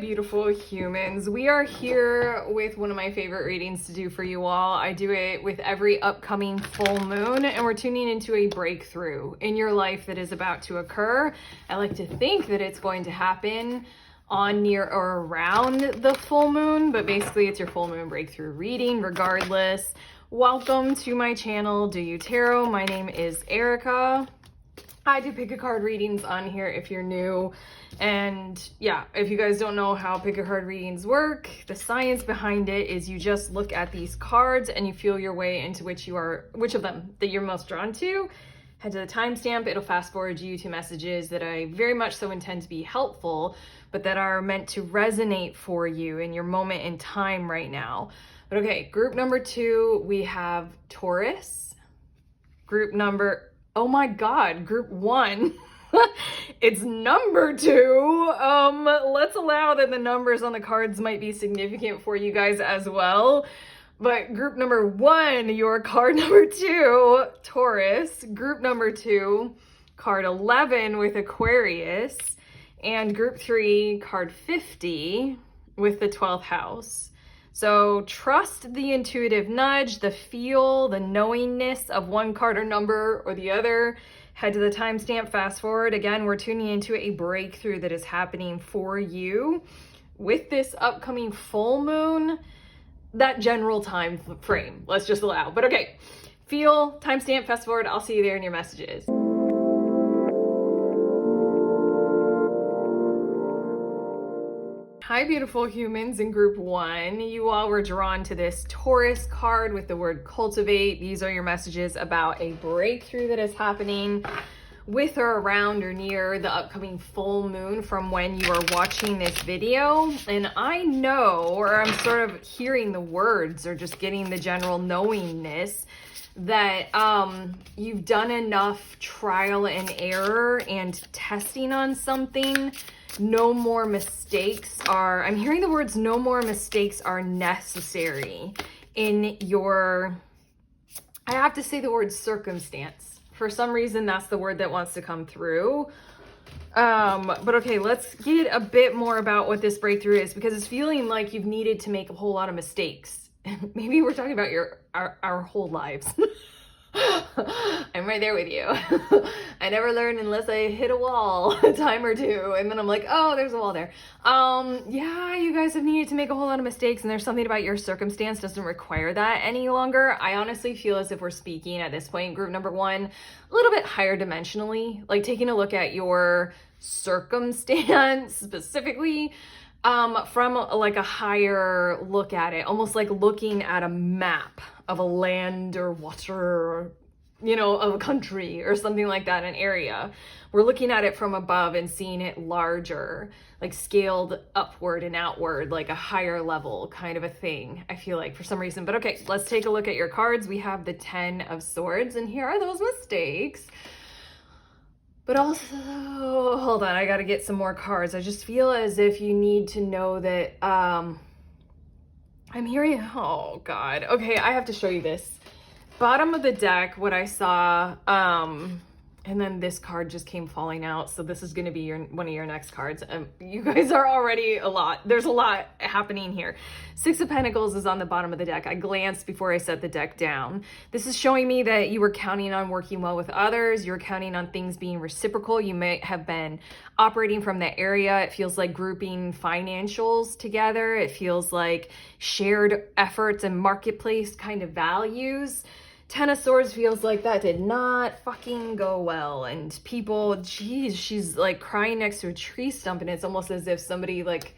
Beautiful humans, we are here with one of my favorite readings to do for you all. I do it with every upcoming full moon, and we're tuning into a breakthrough in your life that is about to occur. I like to think that it's going to happen on, near, or around the full moon, but basically it's your full moon breakthrough reading regardless. Welcome to my channel, Do You Tarot. My name is Erica. I do pick a card readings on here if you're new. And yeah, if you guys don't know how pick a card readings work, the science behind it is you just look at these cards and you feel your way into which of them that you're most drawn to. Head to the timestamp, it'll fast forward you to messages that I very much so intend to be helpful, but that are meant to resonate for you in your moment in time right now. But okay, group number 2, we have Taurus. Oh my God, group 1. It's number 2. Let's allow that the numbers on the cards might be significant for you guys as well. But group number 1, your card number 2, Taurus. Group number 2, card 11 with Aquarius. And group 3, card 50 with the 12th house. So trust the intuitive nudge, the feel, the knowingness of one card or number or the other. Head to the timestamp, fast forward. Again, we're tuning into a breakthrough that is happening for you with this upcoming full moon, that general time frame. Let's just allow. But okay, feel, timestamp, fast forward. I'll see you there in your messages. Hi, beautiful humans in group 1. You all were drawn to this Taurus card with the word cultivate. These are your messages about a breakthrough that is happening with or around or near the upcoming full moon from when you are watching this video. And I know, or I'm sort of hearing the words or just getting the general knowingness that you've done enough trial and error and testing on something. No more mistakes I'm hearing the words no more mistakes are necessary in your, I have to say the word circumstance. For some reason, that's the word that wants to come through. But okay, let's get a bit more about what this breakthrough is, because it's feeling like you've needed to make a whole lot of mistakes. Maybe we're talking about our whole lives. I'm right there with you. I never learn unless I hit a wall a time or two, and then I'm like, oh, there's a wall there. Yeah, you guys have needed to make a whole lot of mistakes, and there's something about your circumstance doesn't require that any longer. I honestly feel as if we're speaking at this point, group number 1, a little bit higher dimensionally, like taking a look at your circumstance specifically, from like a higher look at it, almost like looking at a map of a land or water, or, you know, of a country or something like that, an area. We're looking at it from above and seeing it larger, like scaled upward and outward, like a higher level kind of a thing, I feel like, for some reason. But okay, let's take a look at your cards. We have the 10 of Swords, and here are those mistakes. But also, hold on, I gotta get some more cards. I just feel as if you need to know that, I'm hearing, oh God. Okay, I have to show you this. Bottom of the deck, what I saw, and then this card just came falling out. So this is going to be one of your next cards. You guys are already a lot. There's a lot happening here. 6 of Pentacles is on the bottom of the deck. I glanced before I set the deck down. This is showing me that you were counting on working well with others. You're counting on things being reciprocal. You may have been operating from that area. It feels like grouping financials together. It feels like shared efforts and marketplace kind of values. 10 of Swords feels like that did not fucking go well, and people, geez, she's like crying next to a tree stump, and it's almost as if somebody, like,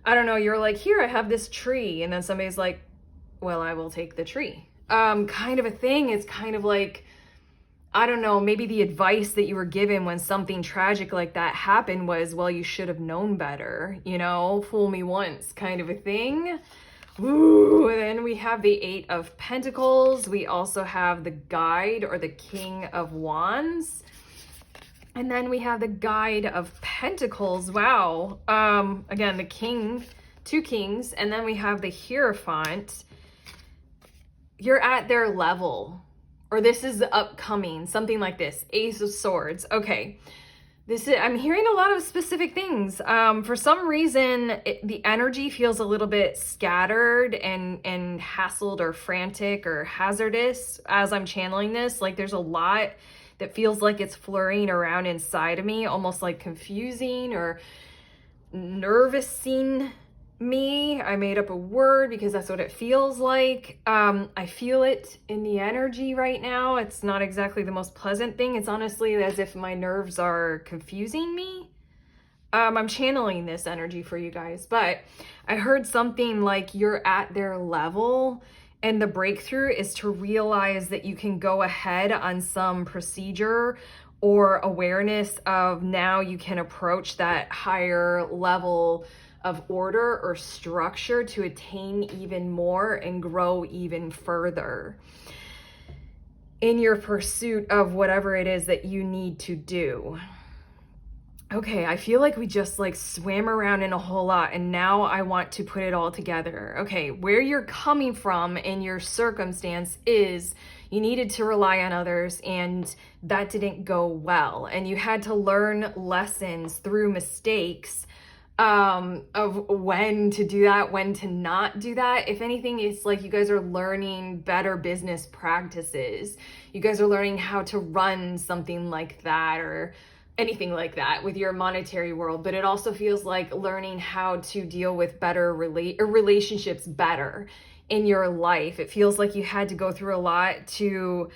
I don't know, you're like, here, I have this tree, and then somebody's like, well, I will take the tree, kind of a thing. It's kind of like, I don't know, maybe the advice that you were given when something tragic like that happened was, well, you should have known better, you know, fool me once kind of a thing. Ooh, and then we have the 8 of Pentacles. We also have the Guide, or the King of Wands. And then we have the Guide of Pentacles. Wow. Again, the King, 2 Kings. And then we have the Hierophant. You're at their level. Or this is the upcoming, something like this. Ace of Swords. Okay. I'm hearing a lot of specific things. For some reason, the energy feels a little bit scattered and hassled or frantic or hazardous as I'm channeling this. Like there's a lot that feels like it's flurrying around inside of me, almost like confusing or nervousing me. I made up a word because that's what it feels like. I feel it in the energy right now. It's not exactly the most pleasant thing. It's honestly as if my nerves are confusing me. I'm channeling this energy for you guys, but I heard something like you're at their level, and the breakthrough is to realize that you can go ahead on some procedure or awareness of now you can approach that higher level of order or structure to attain even more and grow even further in your pursuit of whatever it is that you need to do. Okay, I feel like we just like swam around in a whole lot, and now I want to put it all together. Okay, where you're coming from in your circumstance is you needed to rely on others and that didn't go well. And you had to learn lessons through mistakes of when to do that, when to not do that. If anything, it's like you guys are learning better business practices. You guys are learning how to run something like that or anything like that with your monetary world. But it also feels like learning how to deal with better relationships better in your life. It feels like you had to go through a lot to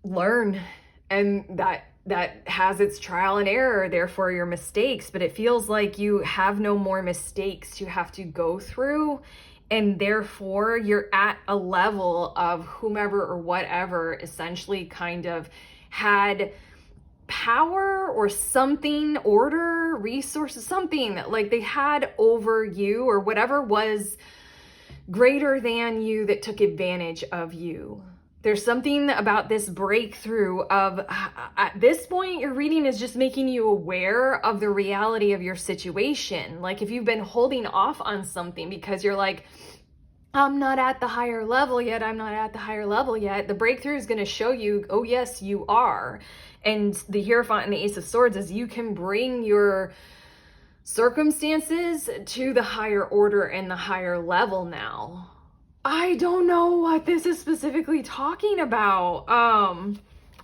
learn, and that has its trial and error, therefore your mistakes, but it feels like you have no more mistakes to have to go through, and therefore you're at a level of whomever or whatever essentially kind of had power or something, order, resources, something like they had over you or whatever was greater than you that took advantage of you. There's something about this breakthrough of, at this point, your reading is just making you aware of the reality of your situation. Like if you've been holding off on something because you're like, I'm not at the higher level yet, I'm not at the higher level yet, the breakthrough is going to show you, oh yes, you are. And the Hierophant and the Ace of Swords is you can bring your circumstances to the higher order and the higher level now. I don't know what this is specifically talking about.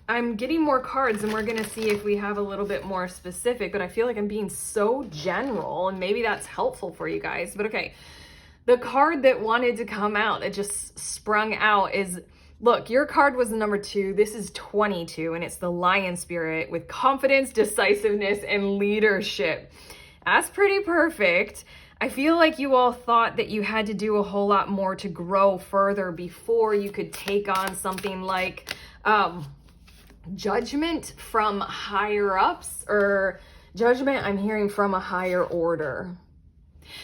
I'm getting more cards and we're going to see if we have a little bit more specific, but I feel like I'm being so general and maybe that's helpful for you guys. But okay, the card that wanted to come out, that just sprung out is, look, your card was the number 2. This is 22 and it's the Lion Spirit with confidence, decisiveness, and leadership. That's pretty perfect. I feel like you all thought that you had to do a whole lot more to grow further before you could take on something like judgment from higher ups, or judgment I'm hearing from a higher order.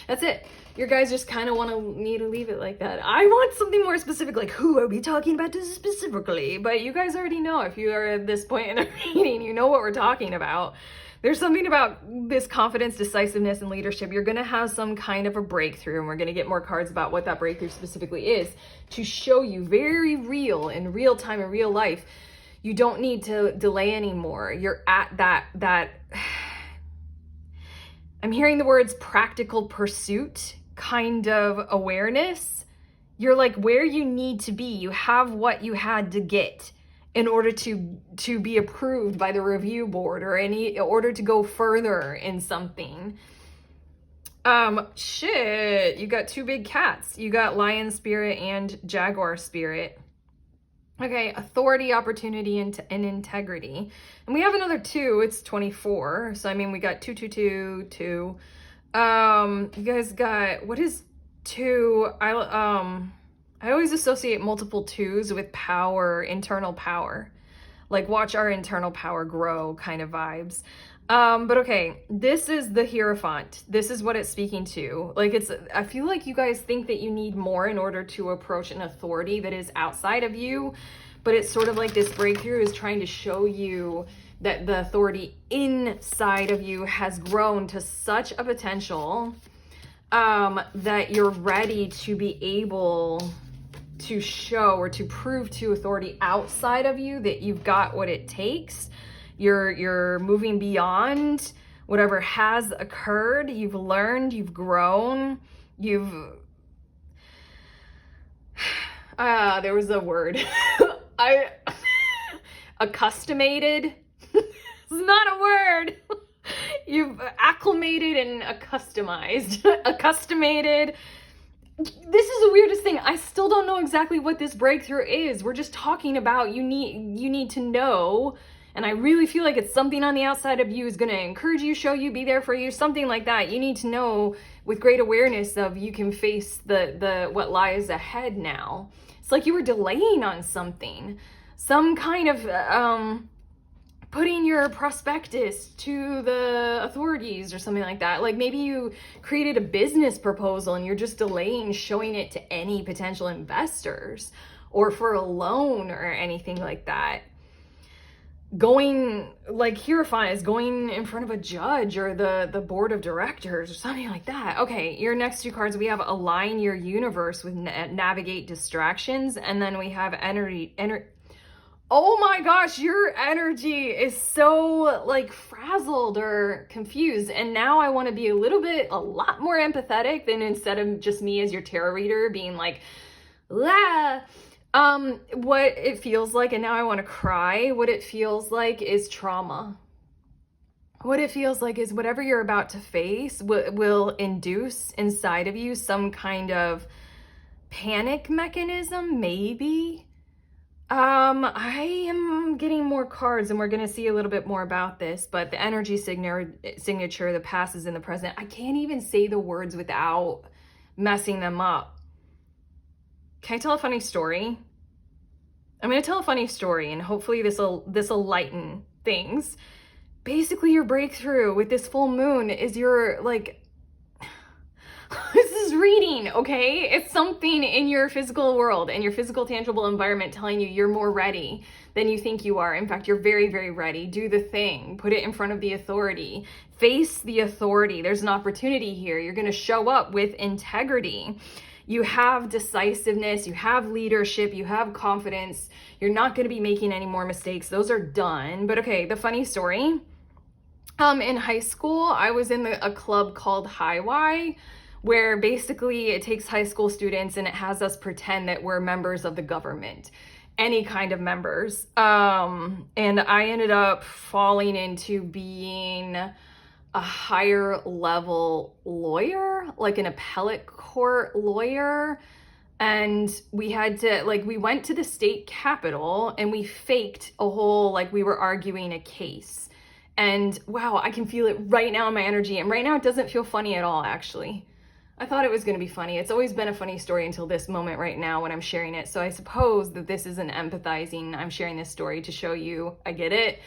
That's it. Your guys just kind of want me to leave it like that. I want something more specific, like who are we talking about this specifically? But you guys already know, if you are at this point in the reading, you know what we're talking about. There's something about this confidence, decisiveness, and leadership. You're going to have some kind of a breakthrough, and we're going to get more cards about what that breakthrough specifically is to show you very real, in real time, in real life. You don't need to delay anymore. You're at that I'm hearing the words practical pursuit kind of awareness. You're like where you need to be. You have what you had to get in order to be approved by the review board or in order to go further in something. Shit, you got 2 big cats. You got Lion Spirit and Jaguar Spirit. Okay, authority, opportunity, and integrity. And we have another 2, it's 24. So I mean, we got 2, 2, 2, 2. You guys got, what is 2? I always associate multiple 2s with power, internal power. Like watch our internal power grow kind of vibes. But okay, this is the Hierophant. This is what it's speaking to. Like I feel like you guys think that you need more in order to approach an authority that is outside of you. But it's sort of like this breakthrough is trying to show you that the authority inside of you has grown to such a potential that you're ready to be able to show or to prove to authority outside of you that you've got what it takes You're moving beyond whatever has occurred. You've learned, you've grown, there was a word. Accustomated. It's not a word. You've acclimated and accustomized. Accustomated. This is the weirdest thing. I still don't know exactly what this breakthrough is. We're just talking about you need to know, and I really feel like it's something on the outside of you is going to encourage you, show you, be there for you, something like that. You need to know with great awareness of you can face the what lies ahead now. It's like you were delaying on something, some kind of putting your prospectus to the authorities or something like that. Like maybe you created a business proposal and you're just delaying showing it to any potential investors or for a loan or anything like that. Going, like Hierophant is going in front of a judge or the board of directors or something like that. Okay, your next two cards, we have Align Your Universe with Navigate Distractions, and then we have Energy. Oh my gosh, your energy is so like frazzled or confused. And now I want to be a lot more empathetic than instead of just me as your tarot reader being like, la. What it feels like, and now I want to cry, what it feels like is trauma. What it feels like is whatever you're about to face will induce inside of you some kind of panic mechanism, maybe. I am getting more cards and we're going to see a little bit more about this, but the energy signature, the past is in the present. I can't even say the words without messing them up. Can I tell a funny story? I'm going to tell a funny story and hopefully this'll lighten things. Basically, your breakthrough with this full moon is your like this is reading, okay? It's something in your physical world and your physical tangible environment telling you you're more ready than you think you are. In fact, you're very, very ready. Do the thing. Put it in front of the authority. Face the authority. There's an opportunity here. You're going to show up with integrity. You have decisiveness. You have leadership. You have confidence. You're not going to be making any more mistakes. Those are done. But okay, the funny story. In high school, I was in a club called High Y, where basically it takes high school students and it has us pretend that we're members of the government, any kind of members. And I ended up falling into being a higher level lawyer, like an appellate court lawyer. And we had to, like, we went to the state capitol and we faked a whole, like we were arguing a case. And wow, I can feel it right now in my energy. And right now it doesn't feel funny at all, actually. I thought it was going to be funny. It's always been a funny story until this moment right now when I'm sharing it. So I suppose that this isn't empathizing. I'm sharing this story to show you I get it.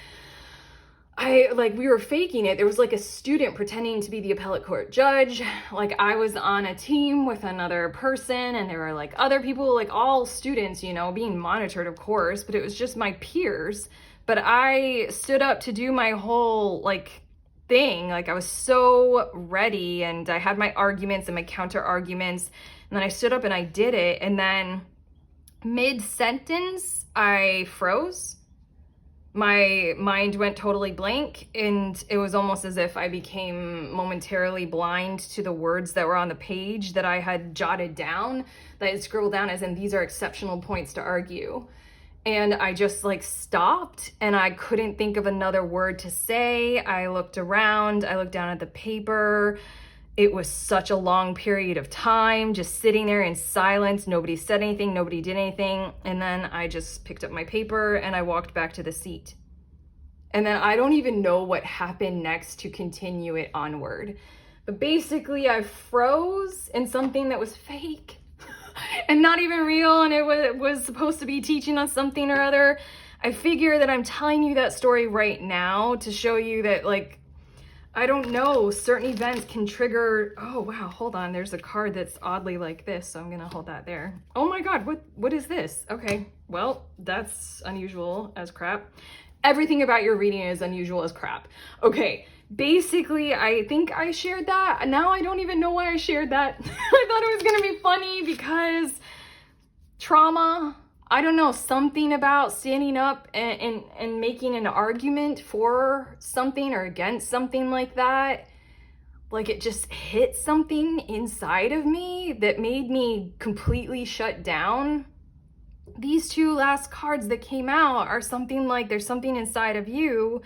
We were faking it. There was like a student pretending to be the appellate court judge. Like I was on a team with another person and there were like other people, like all students, you know, being monitored, of course, but it was just my peers. But I stood up to do my whole like thing. Like I was so ready and I had my arguments and my counter arguments. And then I stood up and I did it. And then mid-sentence, I froze. My mind went totally blank and it was almost as if I became momentarily blind to the words that were on the page that I had jotted down, that I had scribbled down as in these are exceptional points to argue. And I just like stopped and I couldn't think of another word to say. I looked around, I looked down at the paper. It was such a long period of time, just sitting there in silence. Nobody said anything, nobody did anything. And then I just picked up my paper and I walked back to the seat. And then I don't even know what happened next to continue it onward. But basically I froze in something that was fake and not even real, and it was supposed to be teaching us something or other. I figure that I'm telling you that story right now to show you that, like, I don't know, certain events can trigger. Oh wow, hold on, there's a card that's oddly like this, so I'm gonna hold that there. Oh my god, what is this? Okay, well, that's unusual as crap. Everything about your reading is unusual as crap. Okay, basically, I think I shared that. Now I don't even know why I shared that. I thought it was gonna be funny because trauma. I don't know, something about standing up and making an argument for something or against something like that. Like it just hit something inside of me that made me completely shut down. These two last cards that came out are something like there's something inside of you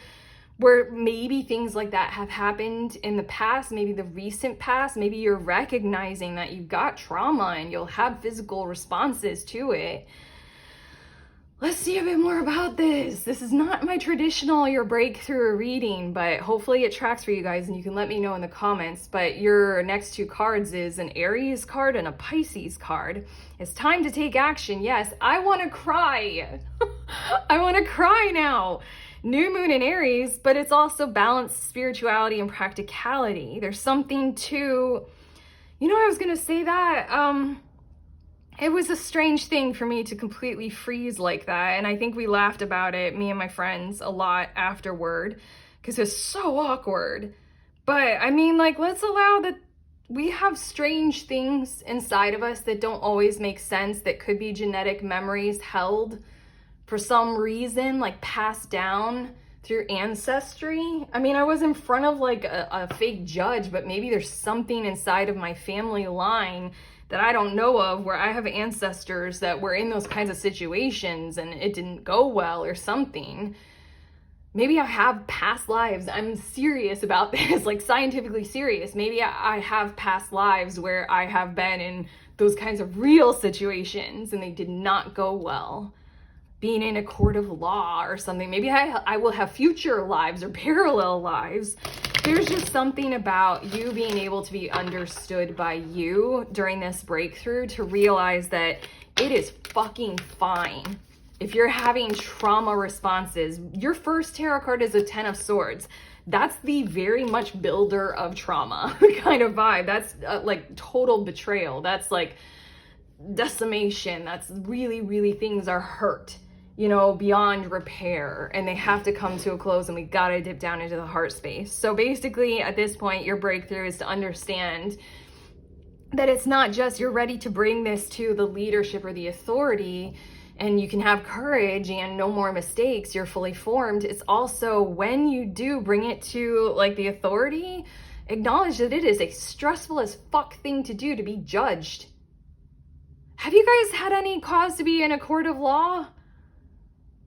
where maybe things like that have happened in the past, maybe the recent past, maybe you're recognizing that you've got trauma and you'll have physical responses to it. Let's see a bit more about this. This is not my traditional your breakthrough reading, but hopefully it tracks for you guys and you can let me know in the comments. But your next two cards is an Aries card and a Pisces card. It's time to take action. Yes, I want to cry. I want to cry now. New moon in Aries, but it's also balanced spirituality and practicality. There's something to, I was going to say that, it was a strange thing for me to completely freeze like that. And I think we laughed about it, me and my friends, a lot afterward, because it's so awkward. But I mean, like, let's allow that we have strange things inside of us that don't always make sense, that could be genetic memories held for some reason, like passed down through ancestry. I mean, I was in front of like a fake judge, but maybe there's something inside of my family line that I don't know of where I have ancestors that were in those kinds of situations and it didn't go well or something. Maybe I have past lives. I'm serious about this, like scientifically serious. Maybe I have past lives where I have been in those kinds of real situations and they did not go well. Being in a court of law or something. Maybe I will have future lives or parallel lives. There's just something about you being able to be understood by you during this breakthrough to realize that it is fucking fine. If you're having trauma responses, your first tarot card is a 10 of Swords. That's the very much builder of trauma kind of vibe. That's like total betrayal. That's like decimation. That's really, really things are hurt, beyond repair, and they have to come to a close, and we gotta dip down into the heart space. So basically at this point, your breakthrough is to understand that it's not just you're ready to bring this to the leadership or the authority and you can have courage and no more mistakes, you're fully formed. It's also when you do bring it to like the authority, acknowledge that it is a stressful as fuck thing to do, to be judged. Have you guys had any cause to be in a court of law?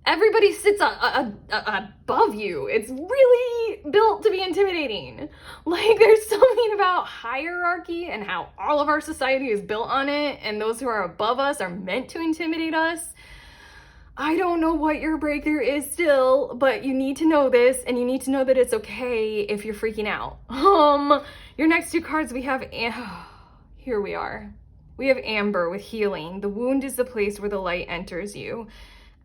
Everybody sits above you. It's really built to be intimidating. Like, there's something about hierarchy and how all of our society is built on it, and those who are above us are meant to intimidate us. I don't know what your breakthrough is still, but you need to know this, and you need to know that it's okay if you're freaking out. Your next two cards, we have, here we are. We have Amber with healing. The wound is the place where the light enters you.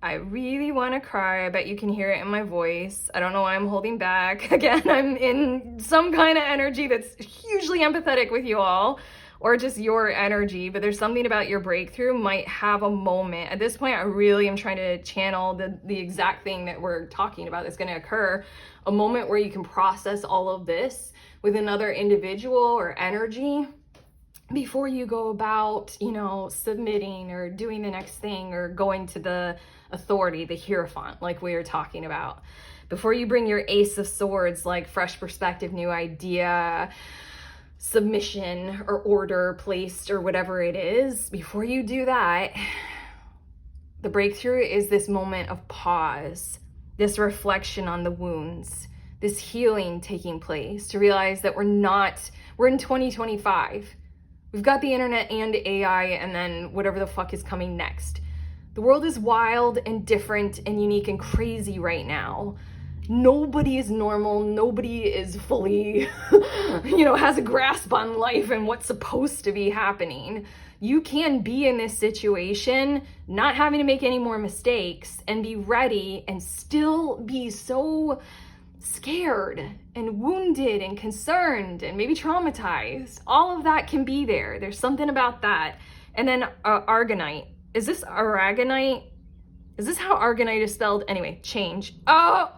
I really want to cry. I bet you can hear it in my voice. I don't know why I'm holding back. Again, I'm in some kind of energy that's hugely empathetic with you all, or just your energy, but there's something about your breakthrough might have a moment. At this point, I really am trying to channel the exact thing that we're talking about that's going to occur. A moment where you can process all of this with another individual or energy before you go about, submitting or doing the next thing or going to the authority, the Hierophant, like we were talking about. Before you bring your Ace of Swords, like fresh perspective, new idea, submission or order placed or whatever it is, before you do that, the breakthrough is this moment of pause, this reflection on the wounds, this healing taking place, to realize that we're in 2025. We've got the internet and AI and then whatever the fuck is coming next. The world is wild and different and unique and crazy right now. Nobody is normal. Nobody is fully, has a grasp on life and what's supposed to be happening. You can be in this situation, not having to make any more mistakes, and be ready and still be so scared and wounded and concerned and maybe traumatized. All of that can be there. There's something about that. And then Argonite. Is this Aragonite? Is this how Argonite is spelled? Anyway, change. Oh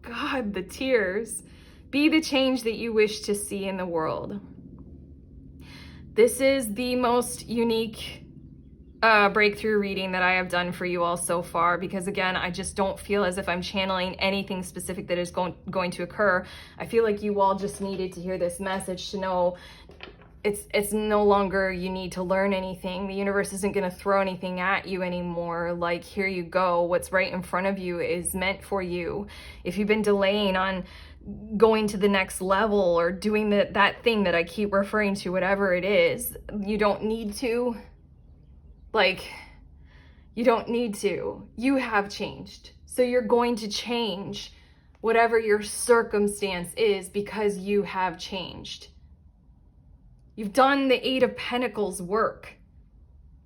God, the tears. Be the change that you wish to see in the world. This is the most unique breakthrough reading that I have done for you all so far, because again, I just don't feel as if I'm channeling anything specific that is going to occur. I feel like you all just needed to hear this message to know it's no longer you need to learn anything. The universe isn't going to throw anything at you anymore. Like, here you go. What's right in front of you is meant for you. If you've been delaying on going to the next level or doing that thing that I keep referring to, whatever it is, you don't need to. Like, you don't need to. You have changed. So you're going to change whatever your circumstance is because you have changed. You've done the Eight of Pentacles work.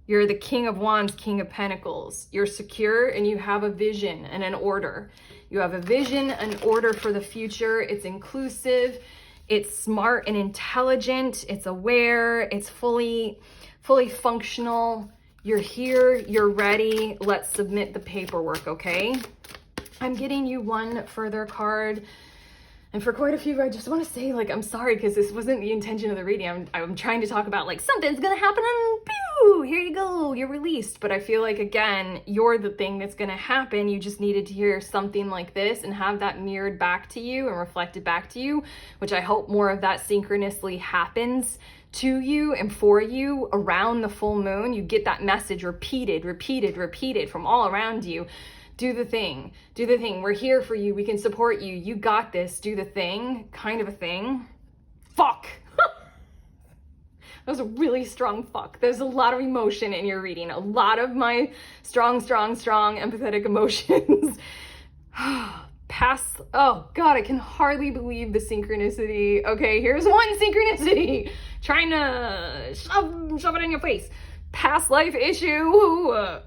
You're the King of Wands, King of Pentacles. You're secure and you have a vision and an order. You have a vision, an order for the future. It's inclusive. It's smart and intelligent. It's aware. It's fully functional. You're here. You're ready. Let's submit the paperwork, okay? I'm getting you one further card. And for quite a few, I just want to say, like, I'm sorry, because this wasn't the intention of the reading. I'm trying to talk about, like, something's going to happen and pew, here you go, you're released. But I feel like, again, you're the thing that's going to happen. You just needed to hear something like this and have that mirrored back to you and reflected back to you, which I hope more of that synchronously happens to you and for you around the full moon. You get that message repeated from all around you. Do the thing. Do the thing. We're here for you. We can support you. You got this. Do the thing. Kind of a thing. Fuck. That was a really strong fuck. There's a lot of emotion in your reading. A lot of my strong, empathetic emotions. Oh God, I can hardly believe the synchronicity. Okay, here's one synchronicity. Trying to shove it in your face. Past life issue.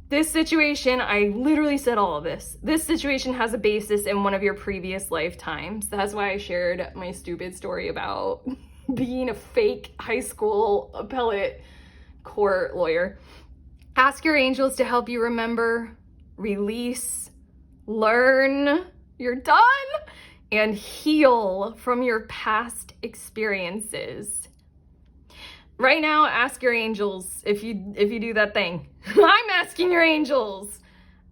This situation, I literally said all of this. This situation has a basis in one of your previous lifetimes. That's why I shared my stupid story about being a fake high school appellate court lawyer. Ask your angels to help you remember, release, learn, you're done, and heal from your past experiences. Right now, ask your angels if you do that thing. I'm asking your angels.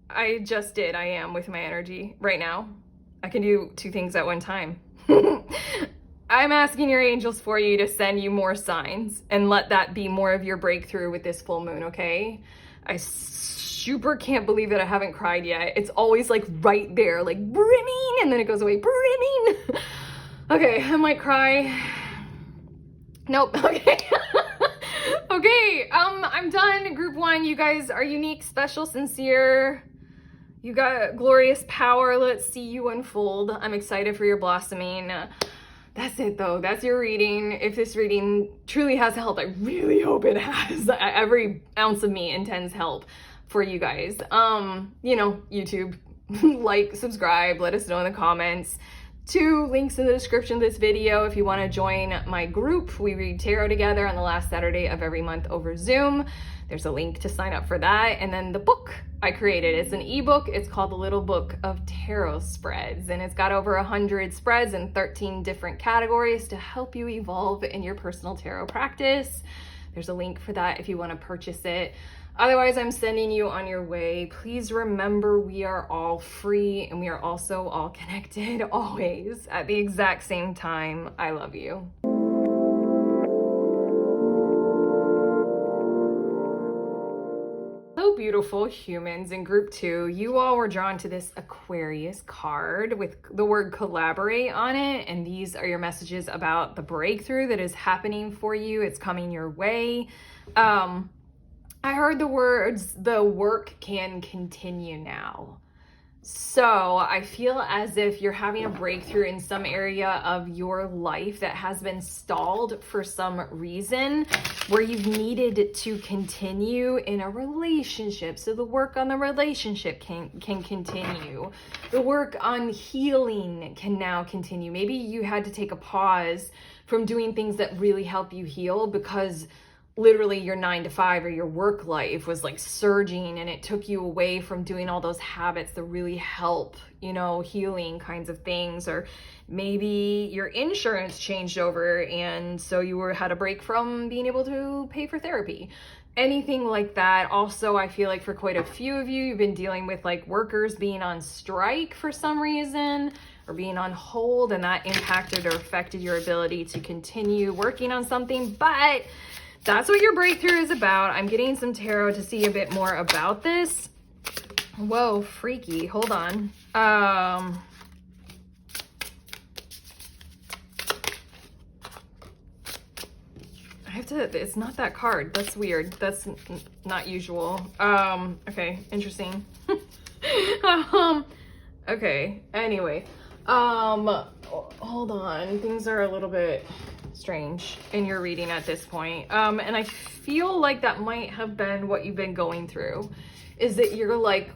I just did. I am with my energy right now. I can do two things at one time. I'm asking your angels for you to send you more signs and let that be more of your breakthrough with this full moon, okay? I super can't believe that I haven't cried yet. It's always like right there, like brimming, and then it goes away, brimming. Okay, I might cry. Nope, okay. Okay, I'm done. Group one, you guys are unique, special, sincere. You got glorious power. Let's see you unfold. I'm excited for your blossoming. That's it though. That's your reading. If this reading truly has helped, I really hope it has. Every ounce of me intends help for you guys. You know, YouTube, like, subscribe, let us know in the comments. 2 links in the description of this video if you want to join my group. We read tarot together on the last Saturday of every month over Zoom. There's a link to sign up for that. And then the book I created, it's an ebook. It's called The Little Book of Tarot Spreads, and it's got over 100 spreads in 13 different categories to help you evolve in your personal tarot practice. There's a link for that if you want to purchase it. Otherwise, I'm sending you on your way. Please remember, we are all free and we are also all connected always at the exact same time. I love you. Hello, beautiful humans in group 2. You all were drawn to this Aquarius card with the word collaborate on it. And these are your messages about the breakthrough that is happening for you. It's coming your way. I heard the words, the work can continue now. So I feel as if you're having a breakthrough in some area of your life that has been stalled for some reason, where you've needed to continue in a relationship. So the work on the relationship can continue. The work on healing can now continue. Maybe you had to take a pause from doing things that really help you heal because literally your 9 to 5 or your work life was like surging and it took you away from doing all those habits that really help, you know, healing kinds of things. Or maybe your insurance changed over and so you had a break from being able to pay for therapy. Anything like that. Also, I feel like for quite a few of you, you've been dealing with like workers being on strike for some reason or being on hold, and that impacted or affected your ability to continue working on something. But that's what your breakthrough is about. I'm getting some tarot to see a bit more about this. Whoa, freaky. Hold on. I have to, it's not that card. That's weird. That's not usual. Okay, interesting. Okay, anyway. Hold on. Things are a little bit strange in your reading at this point. And I feel like that might have been what you've been going through, is that you're like,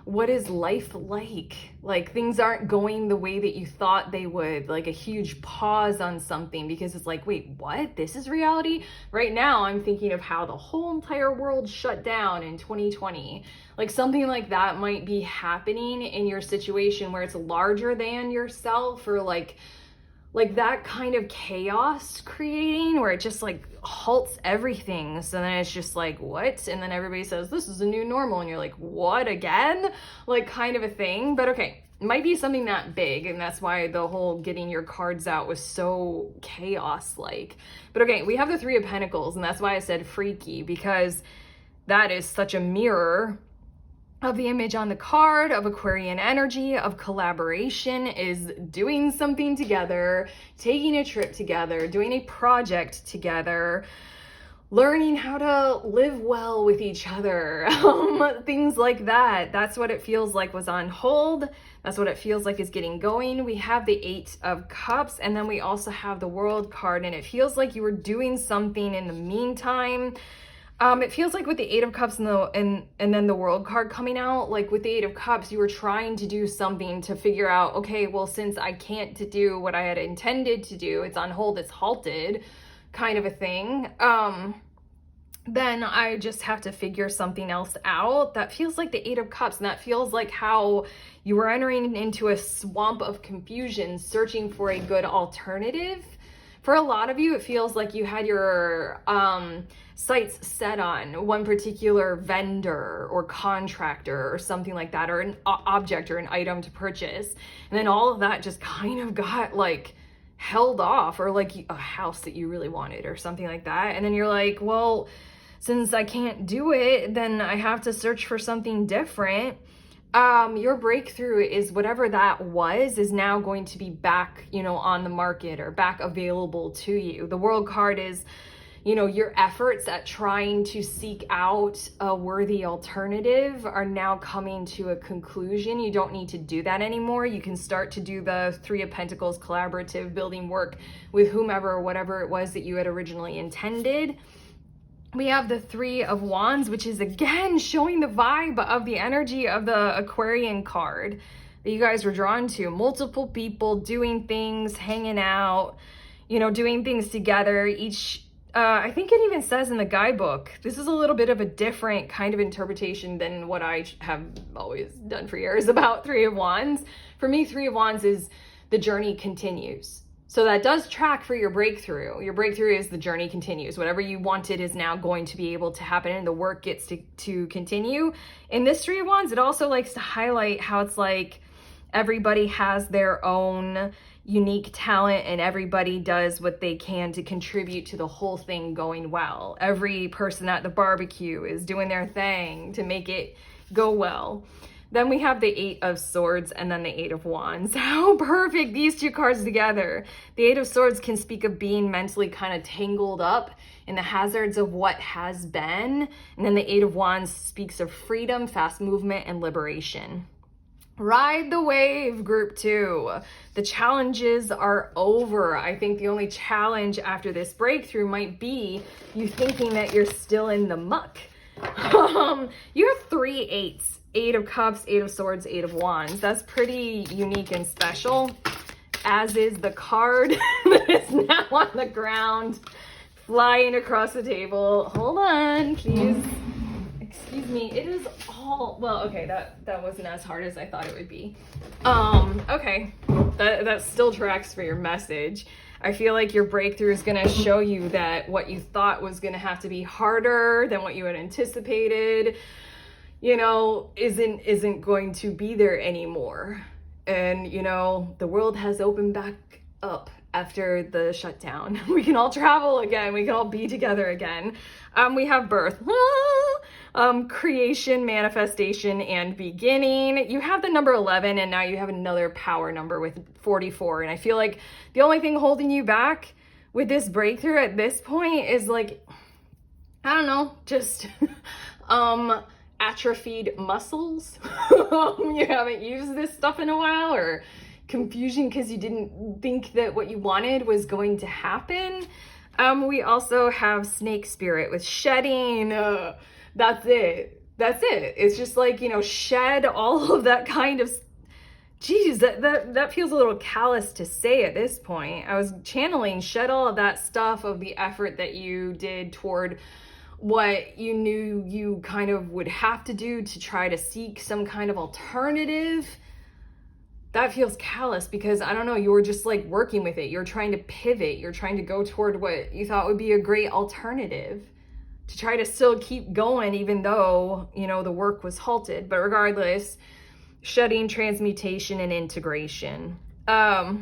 what is life like? Like things aren't going the way that you thought they would, like a huge pause on something because it's like, wait, what? This is reality? Right now, I'm thinking of how the whole entire world shut down in 2020. Like something like that might be happening in your situation where it's larger than yourself, or like that kind of chaos creating where it just like halts everything. So then it's just like, what? And then everybody says, this is a new normal. And you're like, what again? Like kind of a thing. But okay, it might be something that big. And that's why the whole getting your cards out was so chaos-like. But okay, we have the Three of Pentacles. And that's why I said freaky, because that is such a mirror of the image on the card of Aquarian energy, of collaboration, is doing something together, taking a trip together, doing a project together, learning how to live well with each other, things like that. That's what it feels like was on hold. That's what it feels like is getting going. We have the Eight of Cups, and then we also have the World card, and it feels like you were doing something in the meantime. It feels like with the Eight of Cups and then the World card coming out, like with the Eight of Cups, you were trying to do something to figure out, okay, well, since I can't do what I had intended to do, it's on hold, it's halted, kind of a thing. Then I just have to figure something else out. That feels like the Eight of Cups, and that feels like how you were entering into a swamp of confusion, searching for a good alternative. For a lot of you, it feels like you had your sights set on one particular vendor or contractor or something like that, or an object or an item to purchase. And then all of that just kind of got like held off, or like a house that you really wanted or something like that. And then you're like, well, since I can't do it, then I have to search for something different. Your breakthrough is whatever that was is now going to be back, you know, on the market or back available to you. The World card is, you know, your efforts at trying to seek out a worthy alternative are now coming to a conclusion. You don't need to do that anymore. You can start to do the Three of Pentacles collaborative building work with whomever or whatever it was that you had originally intended. We have the Three of Wands, which is again showing the vibe of the energy of the Aquarian card that you guys were drawn to. Multiple people doing things, hanging out, you know, doing things together. I think it even says in the guidebook, this is a little bit of a different kind of interpretation than what I have always done for years about Three of Wands. For me, Three of Wands is the journey continues. So that does track for your breakthrough. Your breakthrough is the journey continues. Whatever you wanted is now going to be able to happen, and the work gets to continue. In this Three of Wands, it also likes to highlight how it's like everybody has their own unique talent and everybody does what they can to contribute to the whole thing going well. Every person at the barbecue is doing their thing to make it go well. Then we have the Eight of Swords and then the Eight of Wands. How perfect these two cards together. The Eight of Swords can speak of being mentally kind of tangled up in the hazards of what has been. And then the Eight of Wands speaks of freedom, fast movement, and liberation. Ride the wave, group 2. The challenges are over. I think the only challenge after this breakthrough might be you thinking that you're still in the muck. You have 3 eights. Eight of Cups, Eight of Swords, Eight of Wands. That's pretty unique and special, as is the card that is now on the ground flying across the table. Hold on, please. Excuse me. It is all, well, okay, that wasn't as hard as I thought it would be. Okay, that still tracks for your message. I feel like your breakthrough is going to show you that what you thought was going to have to be harder than what you had anticipated, you know, isn't going to be there anymore. And, you know, the world has opened back up after the shutdown. We can all travel again. We can all be together again. We have birth, creation, manifestation, and beginning. You have the number 11, and now you have another power number with 44. And I feel like the only thing holding you back with this breakthrough at this point is like, I don't know, just atrophied muscles. You haven't used this stuff in a while, or confusion because you didn't think that what you wanted was going to happen. We also have snake spirit with shedding. That's it. It's just like, you know, shed all of that kind of, geez, that feels a little callous to say at this point. I was channeling shed all of that stuff of the effort that you did toward what you knew you kind of would have to do to try to seek some kind of alternative. That feels callous because, I don't know, you were just like working with it. You're trying to pivot. You're trying to go toward what you thought would be a great alternative to try to still keep going, even though, you know, the work was halted. But regardless, shedding, transmutation, and integration. I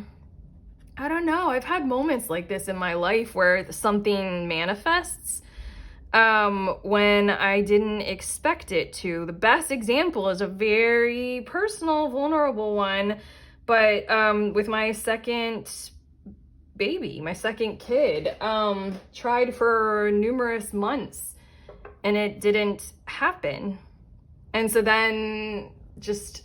don't know. I've had moments like this in my life where something manifests when I didn't expect it to. The best example is a very personal, vulnerable one, but with my second baby, my second kid, tried for numerous months and it didn't happen. And so then just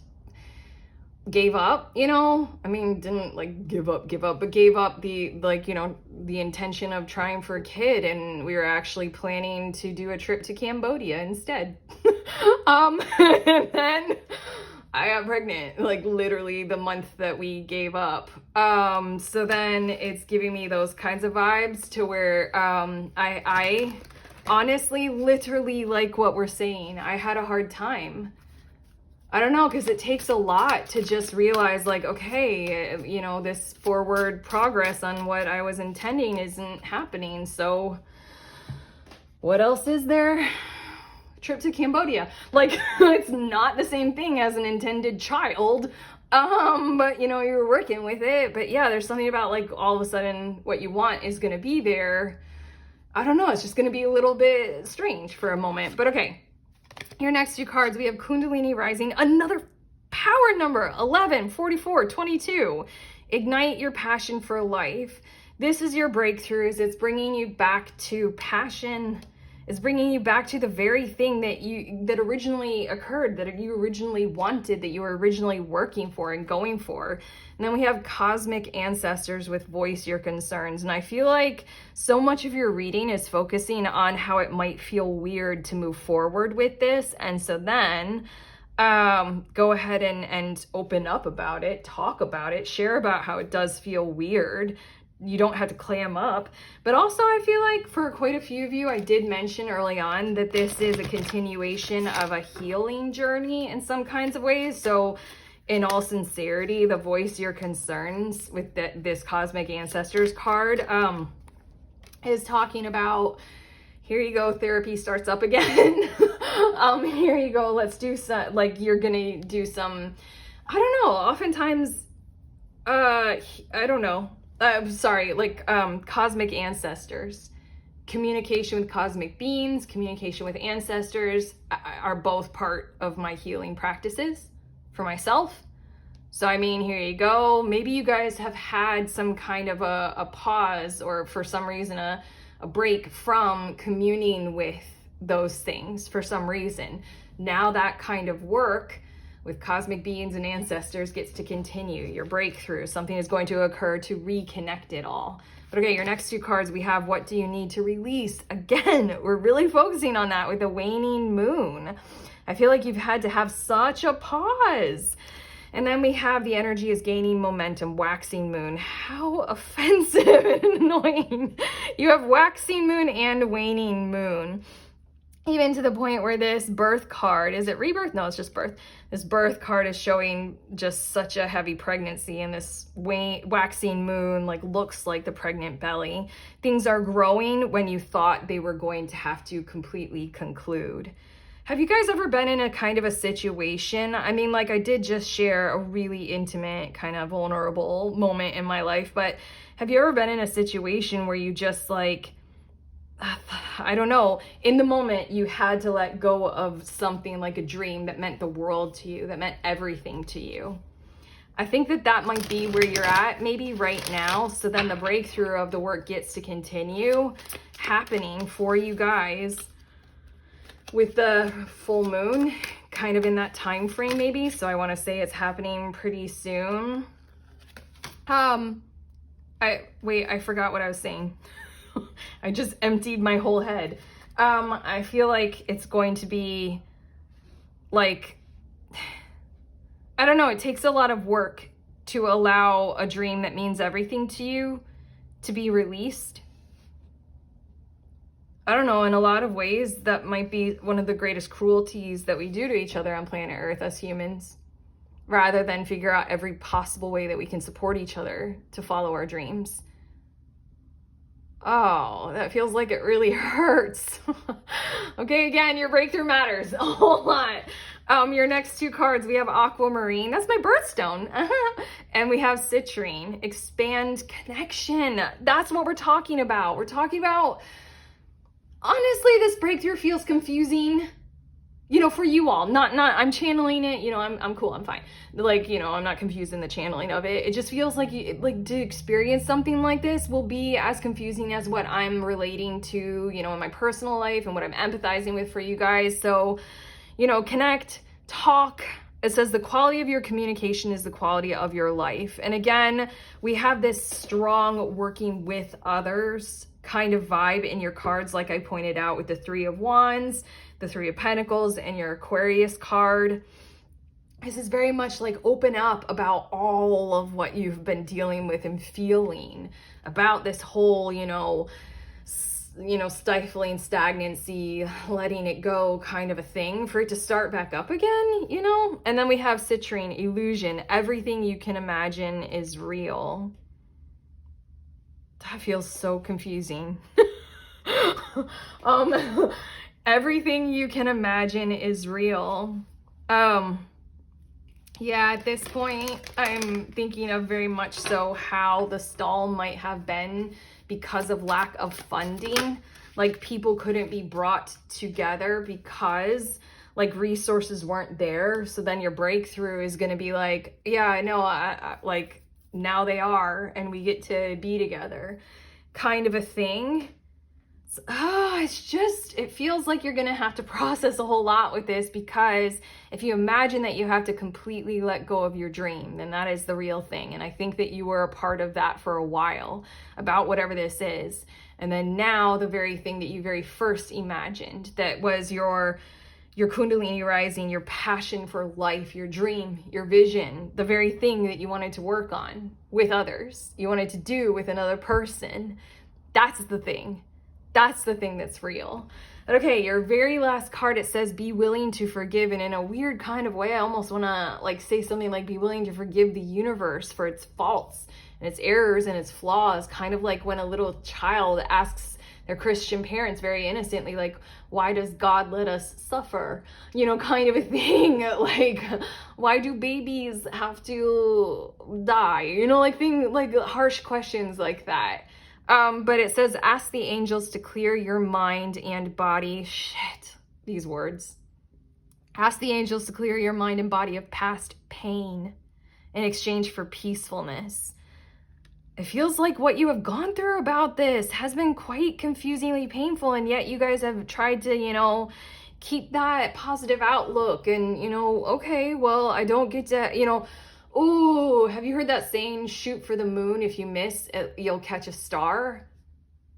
gave up, you know, I mean, didn't like give up, but gave up the, like, you know, the intention of trying for a kid. And we were actually planning to do a trip to Cambodia instead. And then I got pregnant, like literally the month that we gave up. So then it's giving me those kinds of vibes to where, I honestly, literally, like what we're saying, I had a hard time. I don't know, because it takes a lot to just realize, like, okay, you know, this forward progress on what I was intending isn't happening. So what else is there? Trip to Cambodia. Like, it's not the same thing as an intended child. But, you know, you're working with it. But yeah, there's something about, like, all of a sudden what you want is going to be there. I don't know. It's just going to be a little bit strange for a moment. But okay. Your next two cards, we have Kundalini Rising, another power number, 11, 44, 22. Ignite your passion for life. This is your breakthroughs. It's bringing you back to passion. It's bringing you back to the very thing that originally occurred, that you originally wanted, that you were originally working for and going for. And then we have cosmic ancestors with voice your concerns. And I feel like so much of your reading is focusing on how it might feel weird to move forward with this. And so then go ahead and open up about it, talk about it, share about how it does feel weird. You don't have to clam up. But also I feel like for quite a few of you, I did mention early on that this is a continuation of a healing journey in some kinds of ways. So in all sincerity, the voice your concerns with this Cosmic Ancestors card is talking about, here you go, therapy starts up again. Here you go, let's do some, like, you're gonna do some, I don't know, oftentimes, I don't know, sorry, like cosmic ancestors, communication with cosmic beings, communication with ancestors are both part of my healing practices for myself. So, I mean, here you go. Maybe you guys have had some kind of a pause, or for some reason a break from communing with those things for some reason. Now that kind of work with cosmic beings and ancestors gets to continue. Your breakthrough, something is going to occur to reconnect it all. But okay, your next two cards, we have what do you need to release? Again, we're really focusing on that with the waning moon. I feel like you've had to have such a pause. And then we have the energy is gaining momentum, waxing moon. How offensive and annoying. You have waxing moon and waning moon. Even to the point where this birth card, is it rebirth? No, it's just birth. This birth card is showing just such a heavy pregnancy, and this waxing moon like looks like the pregnant belly. Things are growing when you thought they were going to have to completely conclude. Have you guys ever been in a kind of a situation? I mean, like I did just share a really intimate, kind of vulnerable moment in my life, but have you ever been in a situation where you just like, I don't know, in the moment you had to let go of something like a dream that meant the world to you, that meant everything to you? I think that that might be where you're at maybe right now. So then the breakthrough of the work gets to continue happening for you guys with the full moon kind of in that time frame maybe. So I want to say it's happening pretty soon. I forgot what I was saying. I just emptied my whole head. I feel like it's going to be like, I don't know, it takes a lot of work to allow a dream that means everything to you to be released. I don't know, in a lot of ways, that might be one of the greatest cruelties that we do to each other on planet Earth as humans, rather than figure out every possible way that we can support each other to follow our dreams. Oh, that feels like it really hurts. Okay, again, your breakthrough matters a whole lot. Your next two cards, we have aquamarine. That's my birthstone. And we have citrine, expand connection. That's what we're talking about. We're talking about, honestly, this breakthrough feels confusing, you know, for you all. Not I'm channeling it, you know, I'm cool, I'm fine. Like, you know, I'm not confused in the channeling of it. It just feels like to experience something like this will be as confusing as what I'm relating to, you know, in my personal life and what I'm empathizing with for you guys. So, you know, connect, talk. It says the quality of your communication is the quality of your life. And again, we have this strong working with others kind of vibe in your cards, like I pointed out with the Three of Wands, the Three of Pentacles, and your Aquarius card. This is very much like open up about all of what you've been dealing with and feeling about this whole, you know, stifling stagnancy, letting it go kind of a thing for it to start back up again, you know? And then we have citrine, illusion. Everything you can imagine is real. That feels so confusing. Everything you can imagine is real. Yeah, at this point, I'm thinking of very much so how the stall might have been because of lack of funding. Like people couldn't be brought together because like resources weren't there. So then your breakthrough is going to be like, yeah, I know, like now they are, and we get to be together kind of a thing. It feels like you're gonna have to process a whole lot with this, because if you imagine that you have to completely let go of your dream, then that is the real thing. And I think that you were a part of that for a while about whatever this is. And then now the very thing that you very first imagined, that was your Kundalini rising, your passion for life, your dream, your vision, the very thing that you wanted to work on with others, you wanted to do with another person. That's the thing. That's the thing that's real. Okay, your very last card, it says be willing to forgive. And in a weird kind of way, I almost want to like say something like be willing to forgive the universe for its faults and its errors and its flaws. Kind of like when a little child asks their Christian parents very innocently, like, why does God let us suffer? You know, kind of a thing. Like, why do babies have to die? You know, like harsh questions like that. But it says, ask the angels to clear your mind and body. Shit, these words. Ask the angels to clear your mind and body of past pain in exchange for peacefulness. It feels like what you have gone through about this has been quite confusingly painful, and yet you guys have tried to, you know, keep that positive outlook and, you know, okay, well, I don't get to, you know, ooh, have you heard that saying, shoot for the moon, if you miss, you'll catch a star?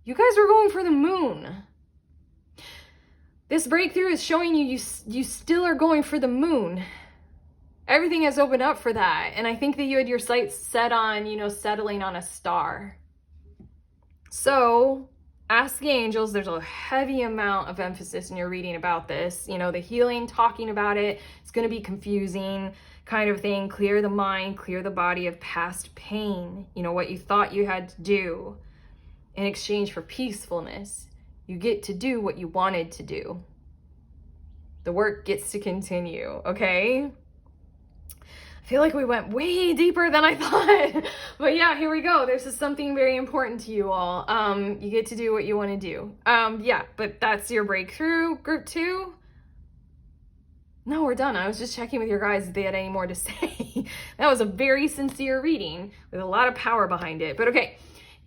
You guys are going for the moon. This breakthrough is showing you still are going for the moon. everything has opened up for that. And I think that you had your sights set on, you know, settling on a star. So ask the angels. There's a heavy amount of emphasis in your reading about this. You know, the healing, talking about it, it's going to be confusing kind of thing. Clear the mind, clear the body of past pain. You know, what you thought you had to do in exchange for peacefulness. You get to do what you wanted to do. The work gets to continue, okay? I feel like we went way deeper than I thought. But yeah, here we go. This is something very important to you all. You get to do what you want to do. Yeah, but that's your breakthrough, group 2. No, we're done. I was just checking with your guys if they had any more to say. That was a very sincere reading with a lot of power behind it. But okay,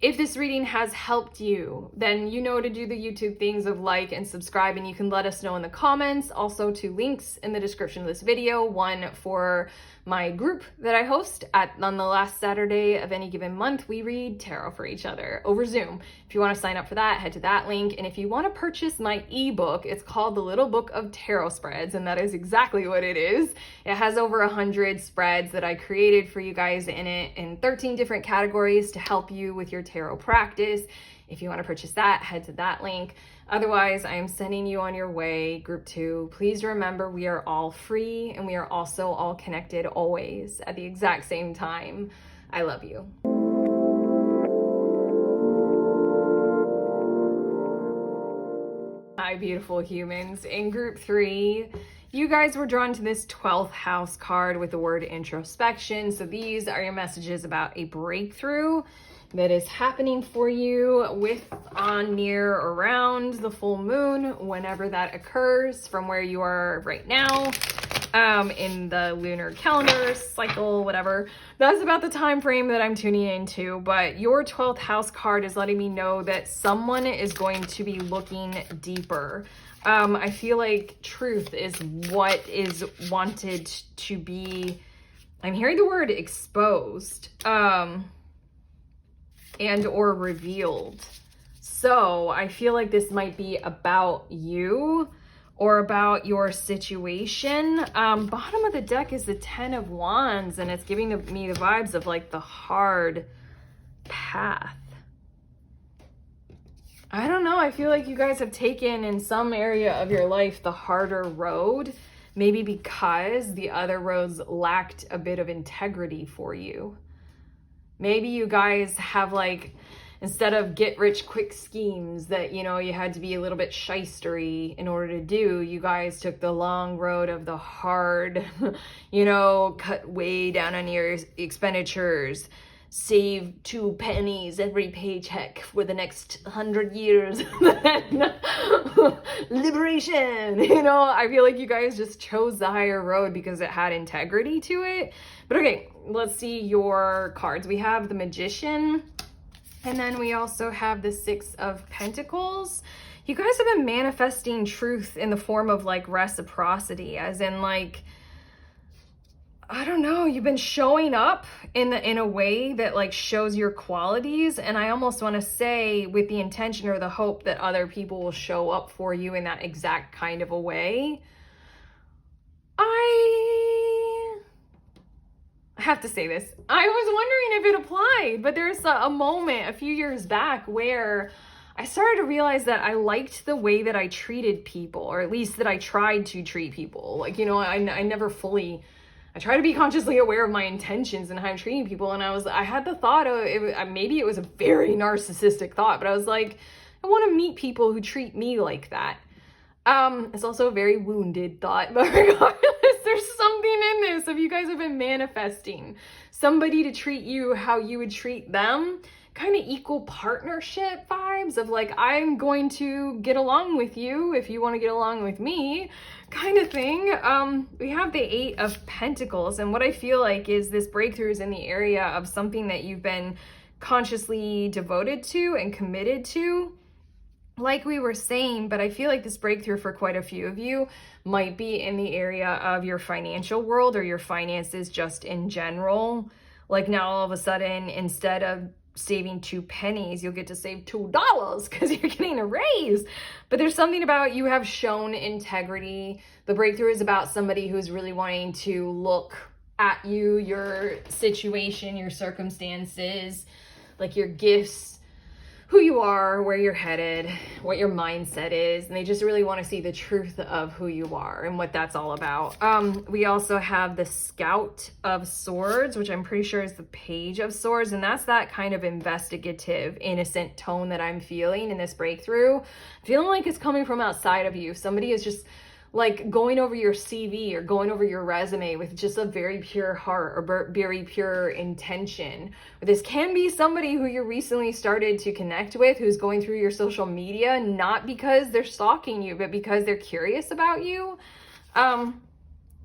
if this reading has helped you, then you know to do the YouTube things of like and subscribe, and you can let us know in the comments. Also 2 links in the description of this video. One for my group that I host on the last Saturday of any given month. We read tarot for each other over Zoom. If you want to sign up for that, head to that link. And if you want to purchase my ebook, it's called The Little Book of Tarot Spreads, and that is exactly what it is. It has over 100 spreads that I created for you guys in it in 13 different categories to help you with your tarot practice. If you want to purchase that, head to that link. Otherwise, I am sending you on your way, group 2. Please remember, we are all free and we are also all connected always at the exact same time. I love you. Hi, beautiful humans. In group 3, you guys were drawn to this 12th house card with the word introspection. So these are your messages about a breakthrough that is happening for you with, on, near, around the full moon, whenever that occurs from where you are right now, in the lunar calendar cycle, whatever. That's about the time frame that I'm tuning into. But your 12th house card is letting me know that someone is going to be looking deeper. I feel like truth is what is wanted to be, I'm hearing the word exposed, and or revealed. So I feel like this might be about you or about your situation. Bottom of the deck is the 10 of Wands, and it's giving me the vibes of like the hard path. I don't know. I feel like you guys have taken in some area of your life the harder road, maybe because the other roads lacked a bit of integrity for you. Maybe you guys have like, instead of get rich quick schemes that, you know, you had to be a little bit shystery in order to do, you guys took the long road of the hard, you know, cut way down on your expenditures, save 2 pennies every paycheck for the next 100 years. Liberation, you know. I feel like you guys just chose the higher road because it had integrity to it. But okay, let's see your cards. We have the Magician, and then we also have the 6 of Pentacles. You guys have been manifesting truth in the form of like reciprocity, as in like, I don't know, you've been showing up in a way that like shows your qualities, and I almost want to say with the intention or the hope that other people will show up for you in that exact kind of a way. I have to say this. I was wondering if it applied, but there's a moment a few years back where I started to realize that I liked the way that I treated people, or at least that I tried to treat people. Like, you know, I never fully, I try to be consciously aware of my intentions and how I'm treating people. And I had the thought of, maybe it was a very narcissistic thought, but I was like, I want to meet people who treat me like that. It's also a very wounded thought, but regardless, there's something in this. If you guys have been manifesting somebody to treat you how you would treat them, kind of equal partnership vibes of like, I'm going to get along with you if you want to get along with me, kind of thing. We have the 8 of Pentacles, and what I feel like is this breakthrough is in the area of something that you've been consciously devoted to and committed to, like we were saying. But I feel like this breakthrough for quite a few of you might be in the area of your financial world or your finances just in general. Like now all of a sudden, instead of saving 2 pennies, you'll get to save $2 because you're getting a raise. But there's something about you have shown integrity. The breakthrough is about somebody who's really wanting to look at you, your situation, your circumstances, like your gifts, who you are, where you're headed, what your mindset is, and they just really want to see the truth of who you are and what that's all about. We also have the Scout of Swords, which I'm pretty sure is the Page of Swords, and that's that kind of investigative, innocent tone that I'm feeling in this breakthrough. Feeling like it's coming from outside of you. Somebody is just like going over your CV or going over your resume with just a very pure heart or very pure intention. This can be somebody who you recently started to connect with, who's going through your social media, not because they're stalking you, but because they're curious about you.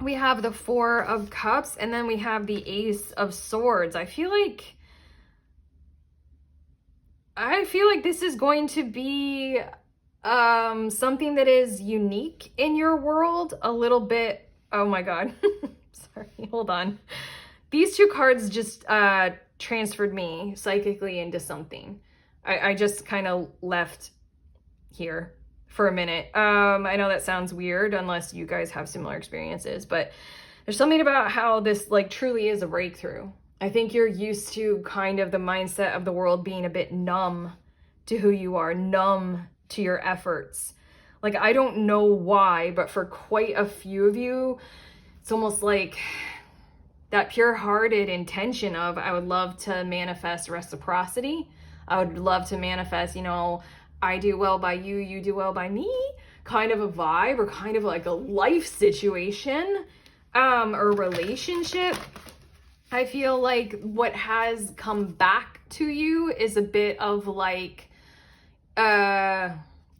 We have the Four of Cups, and then we have the Ace of Swords. I feel like this is going to be something that is unique in your world a little bit. Oh my God. Sorry, hold on. These two cards just transferred me psychically into something. I just kind of left here for a minute. I know that sounds weird unless you guys have similar experiences, but there's something about how this like truly is a breakthrough. I think you're used to kind of the mindset of the world being a bit numb to who you are, numb to your efforts. Like, I don't know why, but for quite a few of you, it's almost like that pure-hearted intention of, I would love to manifest reciprocity. I would love to manifest, you know, I do well by you, you do well by me, kind of a vibe, or kind of like a life situation, or relationship. I feel like what has come back to you is a bit of like,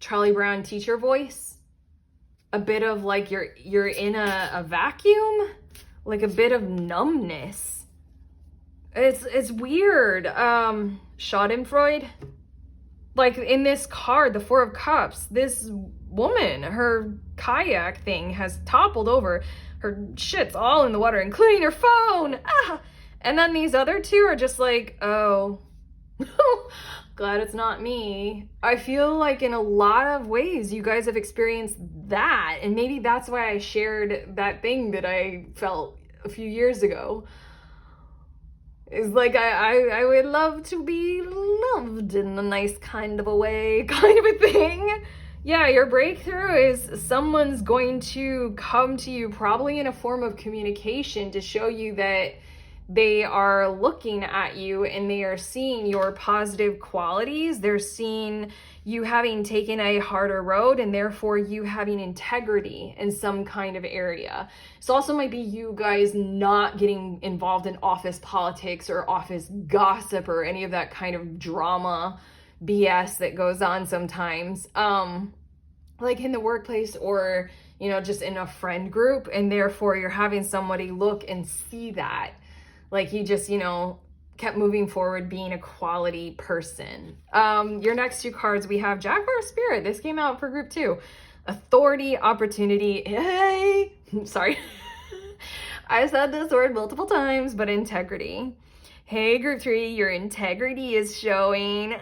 Charlie Brown teacher voice, a bit of like you're in a vacuum, like a bit of numbness. It's weird. Schadenfreude, like in this card, the Four of Cups, this woman, her kayak thing has toppled over, her shit's all in the water, including her phone. And then these other two are just like, oh, glad it's not me. I feel like in a lot of ways you guys have experienced that, and maybe that's why I shared that thing that I felt a few years ago. It's like I would love to be loved in a nice kind of a way, kind of a thing. Yeah, your breakthrough is someone's going to come to you probably in a form of communication to show you that they are looking at you and they are seeing your positive qualities. They're seeing you having taken a harder road and therefore you having integrity in some kind of area. This also might be you guys not getting involved in office politics or office gossip or any of that kind of drama BS that goes on sometimes, like in the workplace or, you know, just in a friend group. And therefore you're having somebody look and see that. Like you just, you know, kept moving forward being a quality person. Your next two cards, we have Jaguar Spirit. This came out for group 2. Authority, opportunity. Hey, sorry. I said this word multiple times, but integrity. Hey, group 3, your integrity is showing.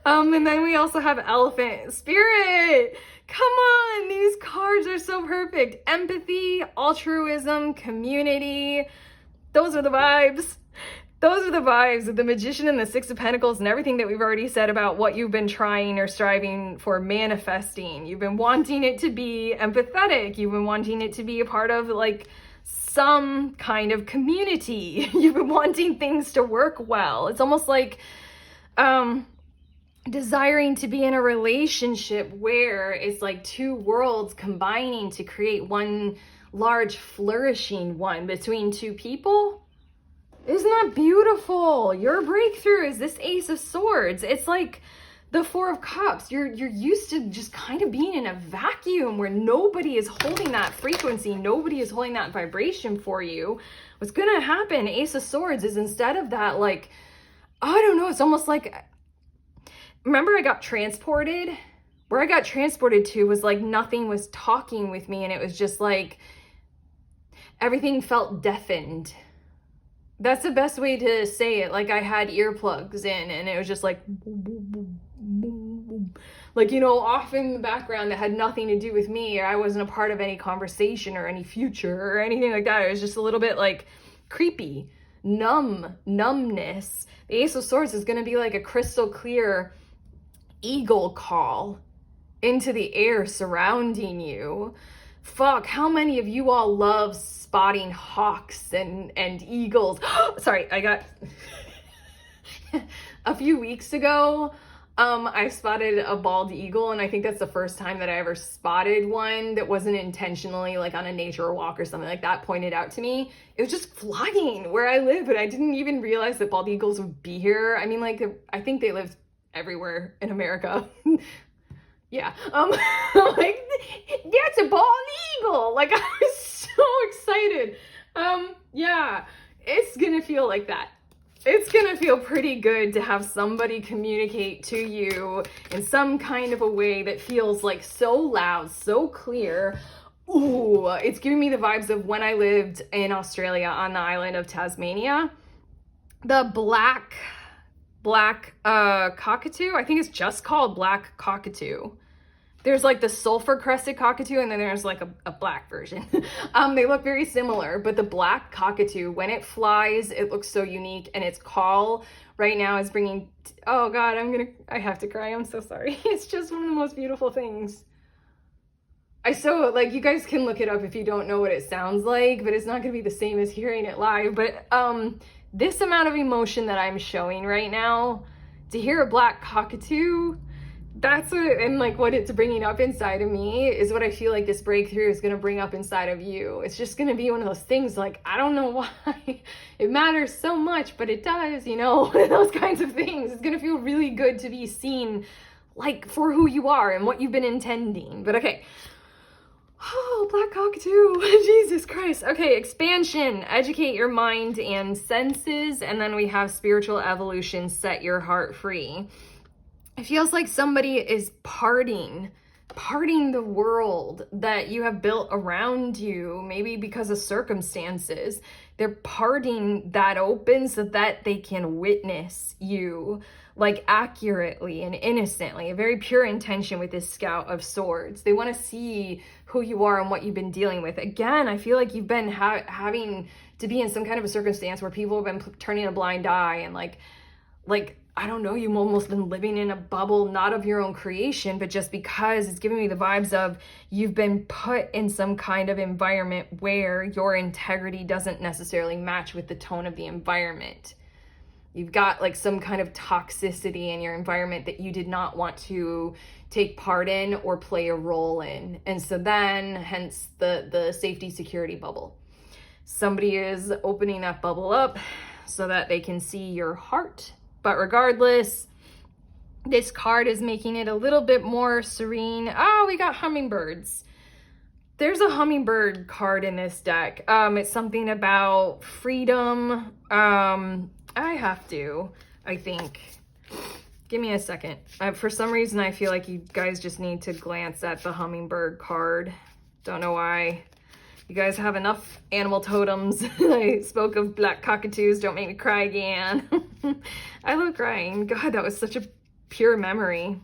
And then we also have Elephant Spirit. Come on, these cards are so perfect. Empathy, altruism, community. Those are the vibes. Those are the vibes of the Magician and the Six of Pentacles and everything that we've already said about what you've been trying or striving for manifesting. You've been wanting it to be empathetic. You've been wanting it to be a part of like some kind of community. You've been wanting things to work well. It's almost like desiring to be in a relationship where it's like two worlds combining to create one large flourishing one between two people. Isn't that beautiful? Your breakthrough is this Ace of Swords. It's like the Four of Cups. You're used to just kind of being in a vacuum where nobody is holding that frequency, nobody is holding that vibration for you. What's gonna happen, Ace of Swords, is instead of that, like, I don't know, it's almost like, remember I got transported? Where I got transported to was like nothing was talking with me, and it was just like everything felt deafened. That's the best way to say it. Like I had earplugs in and it was just like, like, you know, off in the background that had nothing to do with me. I wasn't a part of any conversation or any future or anything like that. It was just a little bit like creepy, numbness. The Ace of Swords is going to be like a crystal clear eagle call into the air surrounding you. Fuck, how many of you all love spotting hawks and eagles? Sorry, I got a few weeks ago, I spotted a bald eagle, and I think that's the first time that I ever spotted one that wasn't intentionally like on a nature walk or something like that pointed out to me. It was just flying where I live, and I didn't even realize that bald eagles would be here. I mean, like, I think they live everywhere in America. Yeah. Like, that's a bald eagle. Like, I was so excited. Yeah, it's gonna feel like that. It's gonna feel pretty good to have somebody communicate to you in some kind of a way that feels like so loud, so clear. Ooh, it's giving me the vibes of when I lived in Australia on the island of Tasmania. The black cockatoo, I think it's just called black cockatoo. There's like the sulfur crested cockatoo, and then there's like a black version. They look very similar, but the black cockatoo, when it flies, it looks so unique, and its call right now is bringing, oh God, I have to cry. I'm so sorry. It's just one of the most beautiful things. Like, you guys can look it up if you don't know what it sounds like, but it's not gonna be the same as hearing it live. But this amount of emotion that I'm showing right now, to hear a black cockatoo, that's what it's bringing up inside of me is what I feel like this breakthrough is going to bring up inside of you. It's just going to be one of those things, like, I don't know why it matters so much, but it does, you know, those kinds of things. It's going to feel really good to be seen, like, for who you are and what you've been intending. But okay. Oh, black cockatoo. Jesus Christ. Okay, expansion. Educate your mind and senses. And then we have spiritual evolution. Set your heart free. It feels like somebody is parting the world that you have built around you, maybe because of circumstances. They're parting that open so that they can witness you, like, accurately and innocently. A very pure intention with this Scout of Swords. They want to see who you are and what you've been dealing with. Again, I feel like you've been having to be in some kind of a circumstance where people have been turning a blind eye, and like I don't know, you've almost been living in a bubble, not of your own creation, but just because it's giving me the vibes of you've been put in some kind of environment where your integrity doesn't necessarily match with the tone of the environment. You've got like some kind of toxicity in your environment that you did not want to take part in or play a role in. And so then, hence the safety security bubble. Somebody is opening that bubble up so that they can see your heart. But regardless, this card is making it a little bit more serene. Oh, we got hummingbirds. There's a hummingbird card in this deck. It's something about freedom. I think. Give me a second. For some reason, I feel like you guys just need to glance at the hummingbird card. Don't know why. You guys have enough animal totems. I spoke of black cockatoos. Don't make me cry again. I love crying. God, that was such a pure memory.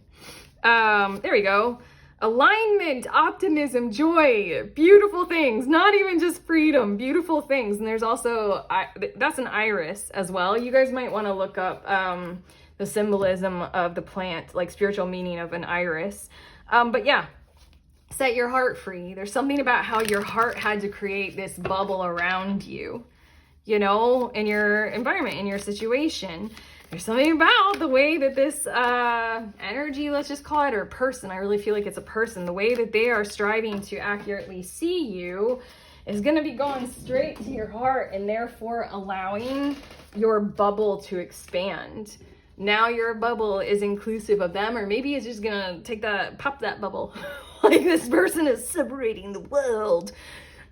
There we go. Alignment, optimism, joy, beautiful things. Not even just freedom, beautiful things. And there's also, that's an iris as well. You guys might want to look up the symbolism of the plant, like spiritual meaning of an iris. But yeah. Set your heart free. There's something about how your heart had to create this bubble around you, you know, in your environment, in your situation. There's something about the way that this energy, let's just call it, or person, I really feel like it's a person, the way that they are striving to accurately see you is going to be going straight to your heart, and therefore allowing your bubble to expand. Now your bubble is inclusive of them, or maybe it's just going to pop that bubble. Like, this person is separating the world.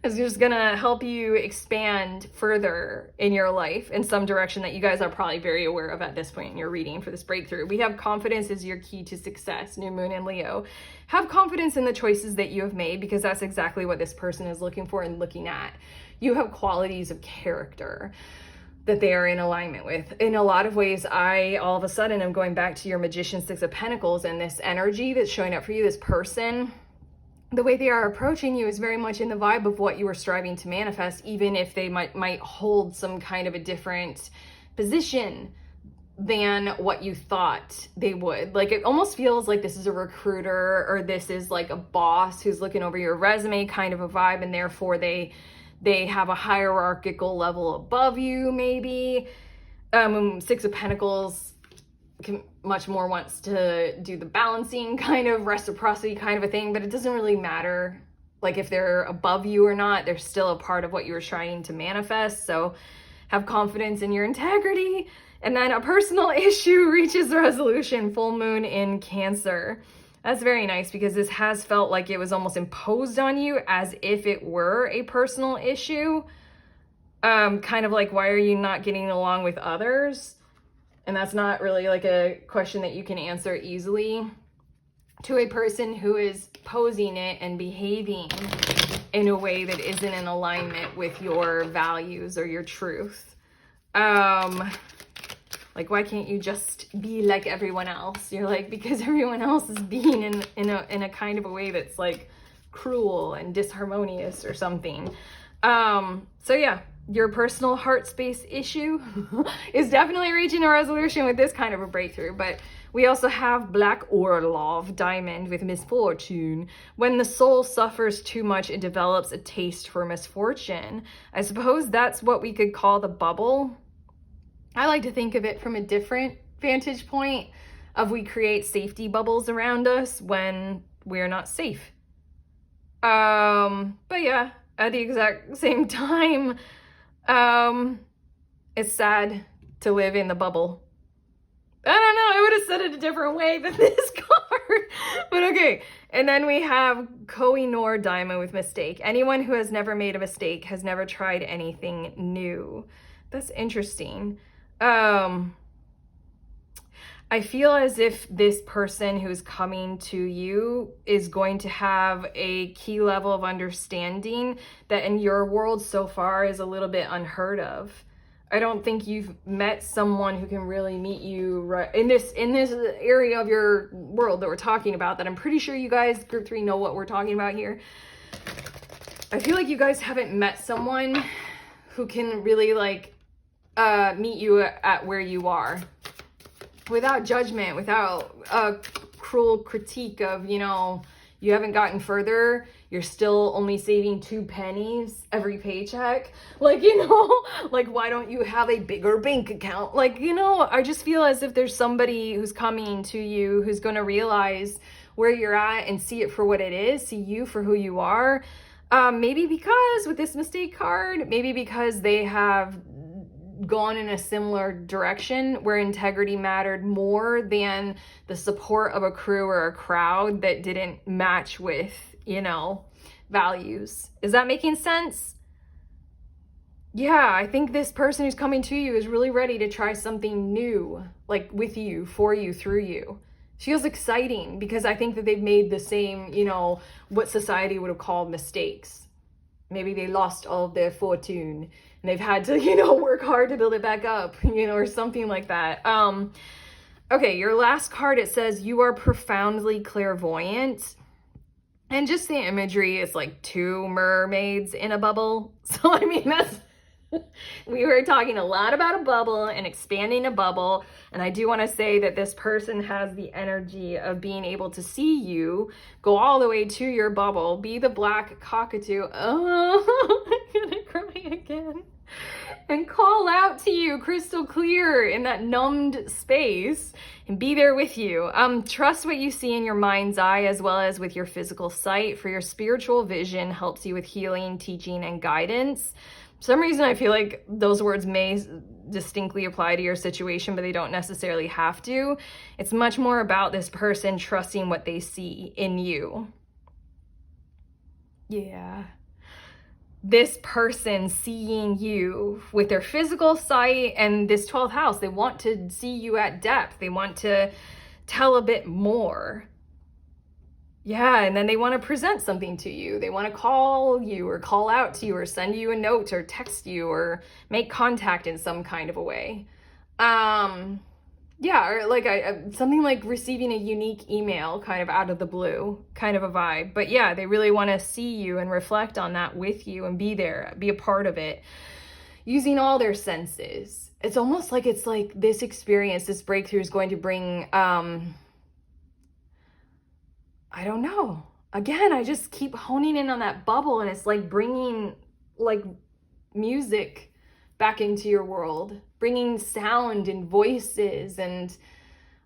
It's just gonna help you expand further in your life in some direction that you guys are probably very aware of at this point in your reading for this breakthrough. We have confidence is your key to success, New Moon and Leo. Have confidence in the choices that you have made, because that's exactly what this person is looking for and looking at. You have qualities of character. that they are in alignment with. In a lot of ways, I all of a sudden am going back to your Magician, Six of Pentacles, and this energy that's showing up for you, this person, the way they are approaching you is very much in the vibe of what you were striving to manifest, even if they might hold some kind of a different position than what you thought they would. Like, it almost feels like this is a recruiter, or this is like a boss who's looking over your resume kind of a vibe, and therefore they have a hierarchical level above you, maybe. Six of Pentacles much more wants to do the balancing kind of reciprocity kind of a thing, but it doesn't really matter like if they're above you or not. They're still a part of what you were trying to manifest. So have confidence in your integrity. And then a personal issue reaches resolution, full moon in Cancer. That's very nice, because this has felt like it was almost imposed on you as if it were a personal issue. Kind of like, why are you not getting along with others? And that's not really like a question that you can answer easily to a person who is posing it and behaving in a way that isn't in alignment with your values or your truth. Like, why can't you just be like everyone else? You're like, because everyone else is being in a kind of a way that's like cruel and disharmonious or something. So yeah, your personal heart space issue is definitely reaching a resolution with this kind of a breakthrough. But we also have Black Orlov diamond with misfortune. When the soul suffers too much, it develops a taste for misfortune. I suppose that's what we could call the bubble. I like to think of it from a different vantage point of we create safety bubbles around us when we're not safe. But yeah, at the exact same time, it's sad to live in the bubble. I don't know, I would have said it a different way than this card. But okay. And then we have Koh-i-Noor diamond with mistake. Anyone who has never made a mistake has never tried anything new. That's interesting. I feel as if this person who's coming to you is going to have a key level of understanding that in your world so far is a little bit unheard of. I don't think you've met someone who can really meet you right in this area of your world that we're talking about, that I'm pretty sure you guys, group 3, know what we're talking about here. I feel like you guys haven't met someone who can really like meet you at where you are without judgment, without a cruel critique of, you know, you haven't gotten further, you're still only saving 2 pennies every paycheck. Like, you know, like, why don't you have a bigger bank account? Like, you know, I just feel as if there's somebody who's coming to you who's going to realize where you're at and see it for what it is, see you for who you are. Maybe because with this mistake card, maybe because they have gone in a similar direction where integrity mattered more than the support of a crew or a crowd that didn't match with, you know, values. Is that making sense? Yeah, I think this person who's coming to you is really ready to try something new, like with you, for you, through you. Feels exciting because I think that they've made the same, you know, what society would have called mistakes. Maybe they lost all of their fortune and they've had to, you know, work hard to build it back up, you know, or something like that. Okay, your last card, it says you are profoundly clairvoyant. And just the imagery is like 2 mermaids in a bubble. So, I mean, that's... we were talking a lot about a bubble and expanding a bubble, and I do want to say that this person has the energy of being able to see you, go all the way to your bubble, be the black cockatoo, oh, I'm gonna cry again, and call out to you crystal clear in that numbed space and be there with you. Trust what you see in your mind's eye as well as with your physical sight, for your spiritual vision helps you with healing, teaching, and guidance. For some reason, I feel like those words may distinctly apply to your situation, but they don't necessarily have to. It's much more about this person trusting what they see in you. Yeah. This person seeing you with their physical sight and this 12th house, they want to see you at depth. They want to tell a bit more. Yeah, and then they want to present something to you. They want to call you or call out to you or send you a note or text you or make contact in some kind of a way. Yeah, or like something like receiving a unique email kind of out of the blue, kind of a vibe. But yeah, they really want to see you and reflect on that with you and be there, be a part of it, using all their senses. It's almost like it's like this experience, this breakthrough is going to bring I don't know. Again, I just keep honing in on that bubble, and it's like bringing like music back into your world, bringing sound and voices and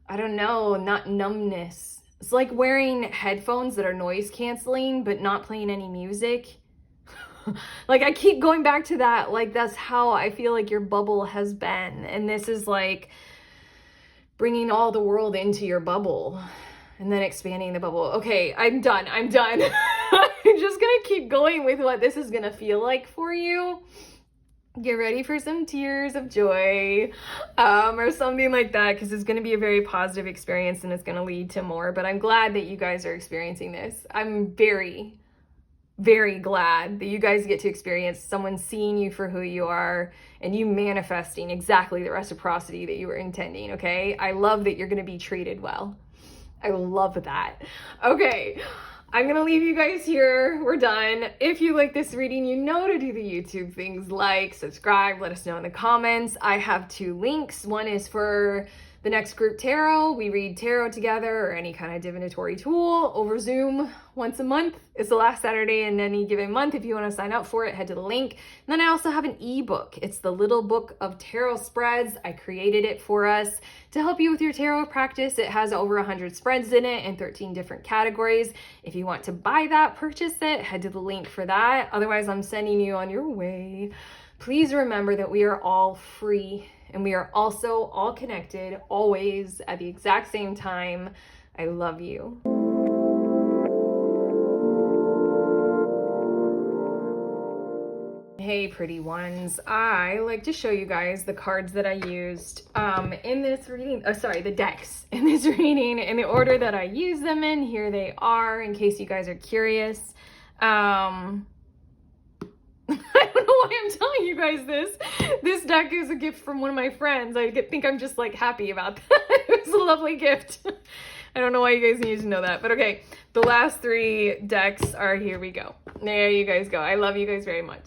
I don't know, not numbness. It's like wearing headphones that are noise canceling but not playing any music. Like I keep going back to that. Like that's how I feel like your bubble has been. And this is like bringing all the world into your bubble. And then expanding the bubble. Okay, I'm done. I'm done. I'm just gonna keep going with what this is gonna feel like for you. Get ready for some tears of joy, or something like that, because it's gonna be a very positive experience and it's gonna lead to more. But I'm glad that you guys are experiencing this. I'm very, very glad that you guys get to experience someone seeing you for who you are and you manifesting exactly the reciprocity that you were intending, okay? I love that you're gonna be treated well. I love that. Okay, I'm gonna leave you guys here. We're done. If you like this reading, you know to do the YouTube things like subscribe, let us know in the comments. I have 2 links. One is for the next group tarot. We read tarot together or any kind of divinatory tool over Zoom once a month. It's the last Saturday in any given month. If you want to sign up for it, head to the link. And then I also have an ebook. It's the Little Book of Tarot Spreads. I created it for us to help you with your tarot practice. It has over 100 spreads in it in 13 different categories. If you want to buy that, purchase it, head to the link for that. Otherwise, I'm sending you on your way. Please remember that we are all free and we are also all connected, always at the exact same time. I love you. Hey, pretty ones. I like to show you guys the cards that I used in this reading. Oh, sorry, the decks in this reading in the order that I use them in. Here they are, in case you guys are curious. I don't know why I'm telling you guys this. This deck is a gift from one of my friends. I think I'm just like happy about that. It was a lovely gift. I don't know why you guys need to know that, but okay. The last 3 decks are, here we go. There you guys go. I love you guys very much.